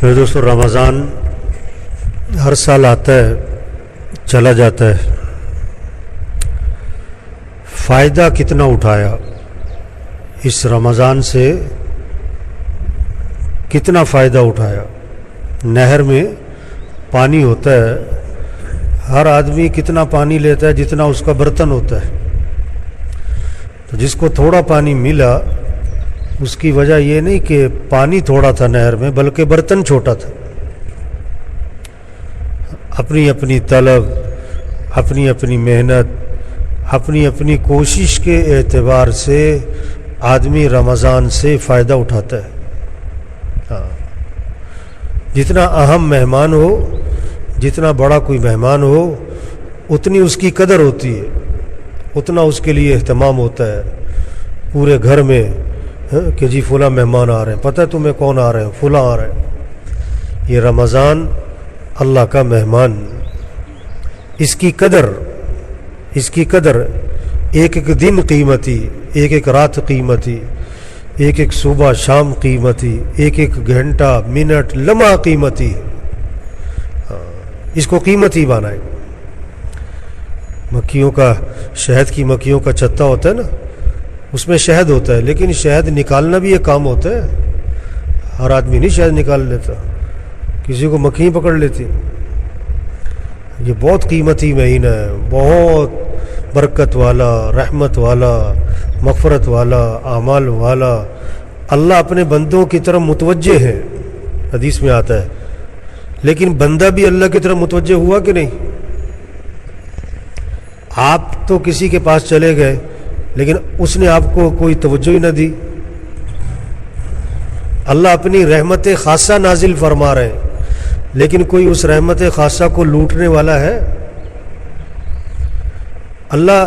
میرے دوستوں، رمضان ہر سال آتا ہے، چلا جاتا ہے. فائدہ کتنا اٹھایا اس رمضان سے، کتنا فائدہ اٹھایا. نہر میں پانی ہوتا ہے، ہر آدمی کتنا پانی لیتا ہے جتنا اس کا برتن ہوتا ہے. تو جس کو تھوڑا پانی ملا، اس کی وجہ یہ نہیں کہ پانی تھوڑا تھا نہر میں، بلکہ برتن چھوٹا تھا. اپنی اپنی طلب، اپنی اپنی محنت، اپنی اپنی کوشش کے اعتبار سے آدمی رمضان سے فائدہ اٹھاتا ہے. جتنا اہم مہمان ہو، جتنا بڑا کوئی مہمان ہو، اتنی اس کی قدر ہوتی ہے، اتنا اس کے لیے اہتمام ہوتا ہے پورے گھر میں کہ جی فلاں مہمان آ رہے ہیں. پتہ ہے تمہیں کون آ رہے ہیں؟ فلاں آ رہے ہیں. یہ رمضان اللہ کا مہمان، اس کی قدر ایک ایک دن قیمتی، ایک ایک رات قیمتی، ایک ایک صبح شام قیمتی، ایک ایک گھنٹہ منٹ لمحہ قیمتی. اس کو قیمتی بنائے. مکھیوں کا، شہد کی مکھیوں کا چھتا ہوتا ہے نا، اس میں شہد ہوتا ہے، لیکن شہد نکالنا بھی ایک کام ہوتا ہے. ہر آدمی نہیں شہد نکال لیتا، کسی کو مکھی پکڑ لیتی. یہ بہت قیمتی مہینہ ہے، بہت برکت والا، رحمت والا، مغفرت والا، اعمال والا. اللہ اپنے بندوں کی طرف متوجہ ہے، حدیث میں آتا ہے. لیکن بندہ بھی اللہ کی طرف متوجہ ہوا کہ نہیں؟ آپ تو کسی کے پاس چلے گئے، لیکن اس نے آپ کو کوئی توجہ ہی نہ دی. اللہ اپنی رحمت خاصہ نازل فرما رہے ہیں، لیکن کوئی اس رحمت خاصہ کو لوٹنے والا ہے؟ اللہ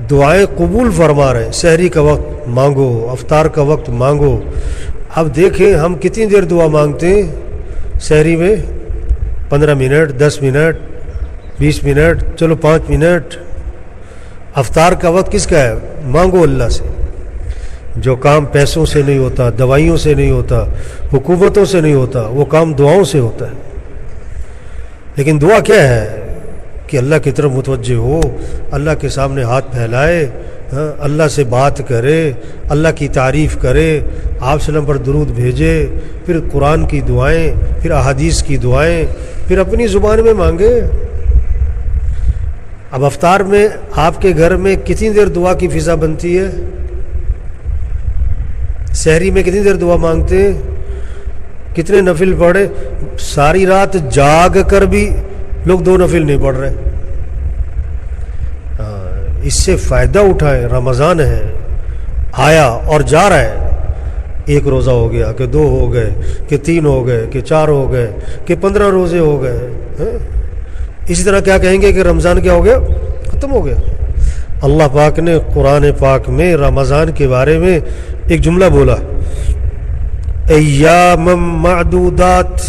دعائیں قبول فرما رہے ہیں. سحری کا وقت مانگو، افطار کا وقت مانگو. اب دیکھیں ہم کتنی دیر دعا مانگتے ہیں سحری میں؟ 15 منٹ، 10 منٹ، 20 منٹ، چلو 5 منٹ. افطار کا وقت کس کا ہے؟ مانگو اللہ سے. جو کام پیسوں سے نہیں ہوتا، دوائیوں سے نہیں ہوتا، حکومتوں سے نہیں ہوتا، وہ کام دعاؤں سے ہوتا ہے. لیکن دعا کیا ہے؟ کہ اللہ کی طرف متوجہ ہو، اللہ کے سامنے ہاتھ پھیلائے، اللہ سے بات کرے، اللہ کی تعریف کرے، آپ صلی اللہ علیہ وسلم پر درود بھیجے، پھر قرآن کی دعائیں، پھر احادیث کی دعائیں، پھر اپنی زبان میں مانگے. اب افطار میں آپ کے گھر میں کتنی دیر دعا کی فضا بنتی ہے؟ سحری میں کتنی دیر دعا مانگتے ہیں؟ کتنے نفل پڑھے؟ ساری رات جاگ کر بھی لوگ 2 نفل نہیں پڑھ رہے. اس سے فائدہ اٹھائیں. رمضان ہے، آیا اور جا رہا ہے. 1 روزہ ہو گیا کہ 2 ہو گئے کہ 3 ہو گئے کہ 4 ہو گئے کہ 15 روزے ہو گئے. اسی طرح کیا کہیں گے کہ رمضان کیا ہو گیا؟ ختم ہو گیا. اللہ پاک نے قرآن پاک میں رمضان کے بارے میں ایک جملہ بولا، ایام معدودات.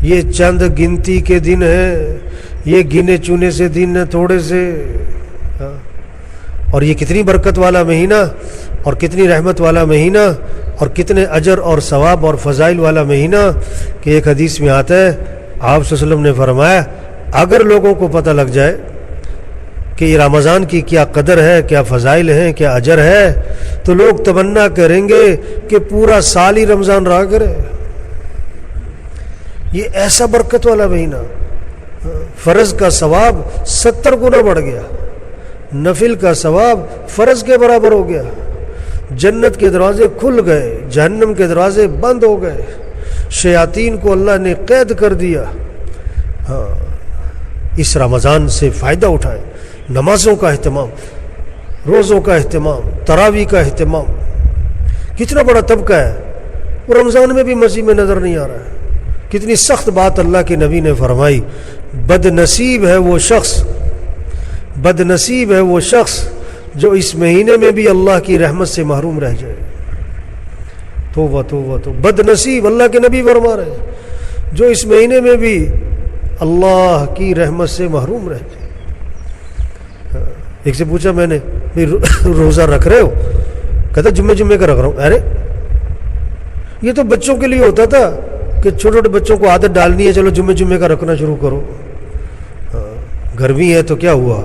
یہ چند گنتی کے دن ہیں، یہ گنے چنے سے دن ہیں، تھوڑے سے. اور یہ کتنی برکت والا مہینہ اور کتنی رحمت والا مہینہ اور کتنے اجر اور ثواب اور فضائل والا مہینہ کہ ایک حدیث میں آتا ہے، آپ صلی اللہ علیہ وسلم نے فرمایا اگر لوگوں کو پتہ لگ جائے کہ یہ رمضان کی کیا قدر ہے، کیا فضائل ہیں، کیا اجر ہے، تو لوگ تمنا کریں گے کہ پورا سال ہی رمضان رہا کرے. یہ ایسا برکت والا مہینہ، فرض کا ثواب 70 گنا بڑھ گیا، نفل کا ثواب فرض کے برابر ہو گیا. جنت کے دروازے کھل گئے، جہنم کے دروازے بند ہو گئے، شیاطین کو اللہ نے قید کر دیا. اس رمضان سے فائدہ اٹھائیں. نمازوں کا اہتمام، روزوں کا اہتمام، تراویح کا اہتمام. کتنا بڑا طبقہ ہے وہ رمضان میں بھی مسجد میں نظر نہیں آ رہا ہے. کتنی سخت بات اللہ کے نبی نے فرمائی، بد نصیب ہے وہ شخص، بد نصیب ہے وہ شخص جو اس مہینے میں بھی اللہ کی رحمت سے محروم رہ جائے. توبہ توبہ تو بد نصیب، اللہ کے نبی فرما رہے ہیں، جو اس مہینے میں بھی اللہ کی رحمت سے محروم رہ جائے. ایک سے پوچھا میں نے، روزہ رکھ رہے ہو؟ کہتا جمعے کا رکھ رہا ہوں. ارے یہ تو بچوں کے لیے ہوتا تھا، کہ چھوٹے چھوٹے بچوں کو عادت ڈالنی ہے، چلو جمعے کا رکھنا شروع کرو، گرمی ہے تو کیا ہوا،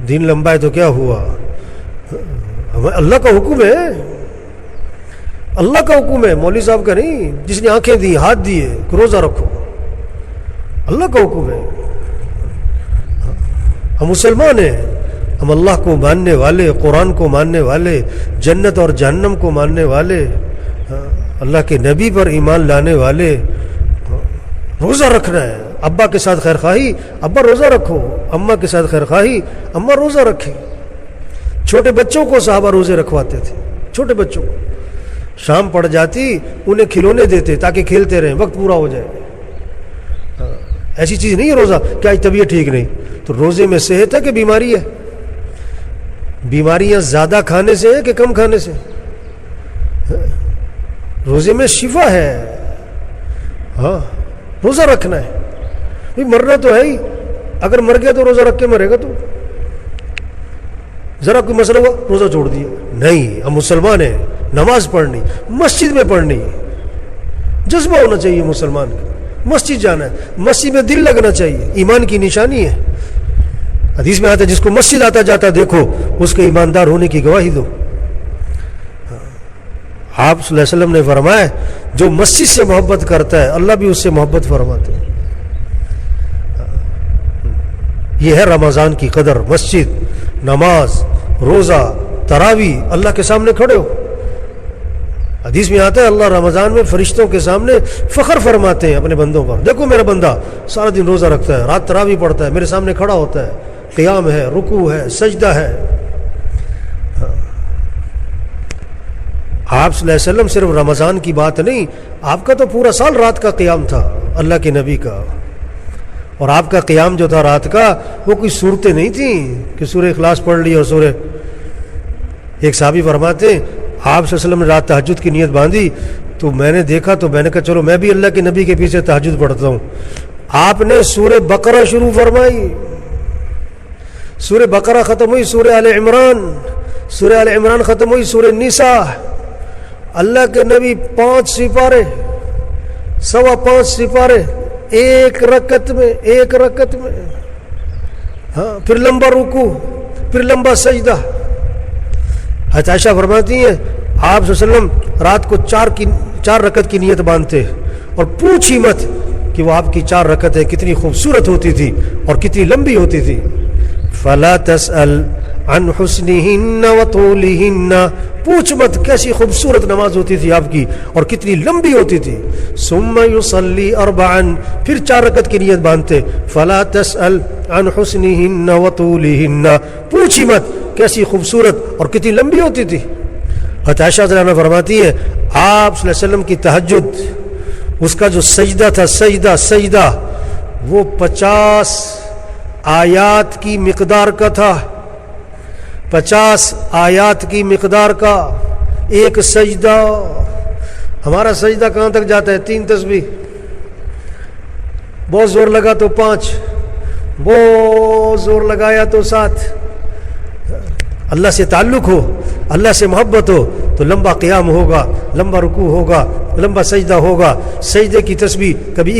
دن لمبا ہے تو کیا ہوا، ہمیں اللہ کا حکم ہے، اللہ کا حکم ہے، مولوی صاحب کا نہیں، جس نے آنکھیں دی ہاتھ دیے کہ روزہ رکھو، اللہ کا حکم ہے۔ ہم مسلمان ہیں، ہم اللہ کو ماننے والے، قرآن کو ماننے والے، جنت اور جہنم کو ماننے والے، اللہ کے نبی پر ایمان لانے والے، روزہ رکھنا ہے۔ ابا کے ساتھ خیر خواہی، ابا روزہ رکھو، اماں کے ساتھ خیر خواہی، اماں روزہ رکھیں۔ چھوٹے بچوں کو صحابہ روزے رکھواتے تھے، چھوٹے بچوں کو شام پڑ جاتی انہیں کھلونے دیتے تاکہ کھیلتے رہیں، وقت پورا ہو جائے۔ ایسی چیز نہیں ہے روزہ کہ آج طبیعت ٹھیک نہیں، تو روزے میں صحت ہے کہ بیماری ہے؟ بیماریاں زیادہ کھانے سے ہے کہ کم کھانے سے؟ روزے میں شفا ہے۔ ہاں روزہ رکھنا ہے، مرنا تو ہے ہی، اگر مر گیا تو روزہ رکھ کے مرے گا، تو ذرا کوئی مسئلہ ہوا روزہ چھوڑ دیا، نہیں، ہم مسلمان ہیں، نماز پڑھنی، مسجد میں پڑھنی، جذبہ ہونا چاہیے مسلمان کا، مسجد جانا ہے، مسجد میں دل لگنا چاہیے، ایمان کی نشانی ہے۔ حدیث میں آتا ہے جس کو مسجد آتا جاتا دیکھو اس کے ایماندار ہونے کی گواہی دو۔ آپ صلی اللہ علیہ وسلم نے فرمایا جو مسجد سے محبت کرتا ہے اللہ بھی اس سے محبت فرماتے ہیں۔ یہ ہے رمضان کی قدر، مسجد، نماز، روزہ، تراویح، اللہ کے سامنے کھڑے ہو۔ حدیث میں آتا ہے اللہ رمضان میں فرشتوں کے سامنے فخر فرماتے ہیں اپنے بندوں پر، دیکھو میرا بندہ سارا دن روزہ رکھتا ہے، رات تراویح پڑھتا ہے، میرے سامنے کھڑا ہوتا ہے، قیام ہے، رکوع ہے، سجدہ ہے۔ آپ صلی اللہ علیہ وسلم صرف رمضان کی بات نہیں، آپ کا تو پورا سال رات کا قیام تھا اللہ کے نبی کا، اور آپ کا قیام جو تھا رات کا وہ کوئی صورتیں نہیں تھیں کہ سورہ اخلاص پڑھ لی اور سورہ، ایک صحابی فرماتے ہیں آپ صلی اللہ علیہ وسلم نے رات تہجد کی نیت باندھی تو میں نے دیکھا تو میں نے کہا چلو میں بھی اللہ کے نبی کے پیچھے تہجد پڑھتا ہوں۔ آپ نے سورہ بقرہ شروع فرمائی، سورہ بقرہ ختم ہوئی سورہ آل عمران، سورہ آل عمران ختم ہوئی سورہ نساء، اللہ کے نبی 5 سپارے، 5.25 سپارے ایک رکعت میں، ہاں، پھر لمبا رکوع، پھر لمبا سجدہ۔ حضرت عائشہ فرماتی ہیں آپ صلی اللہ علیہ وسلم رات کو 4 رکعت کی نیت باندھتے، اور پوچھی مت کہ وہ آپ کی 4 رکعتیں کتنی خوبصورت ہوتی تھی اور کتنی لمبی ہوتی تھی۔ فلا تسأل عن حسنہن وطولہن، پوچھ مت کیسی خوبصورت نماز ہوتی تھی آپ کی اور کتنی لمبی ہوتی تھی۔ ثم یصلی 4، پھر 4 رکعت کی نیت باندھتے۔ فلا تسأل عن حسنہن وطولہن، پوچھی مت کیسی خوبصورت اور کتنی لمبی ہوتی تھی۔ حضرت عائشہ رضی اللہ عنہا فرماتی ہے آپ صلی اللہ علیہ وسلم کی تہجد، اس کا جو سجدہ تھا، سجدہ وہ 50 آیات کی مقدار کا تھا، 50 آیات کی مقدار کا ایک سجدہ۔ ہمارا سجدہ کہاں تک جاتا ہے؟ 3 تسبیح، بہت زور لگا تو 5، بہت زور لگایا تو 7۔ اللہ سے تعلق ہو، اللہ سے محبت ہو تو لمبا قیام ہوگا، لمبا رکوع ہوگا، لمبا سجدہ ہوگا، سجدے کی تسبیح کبھی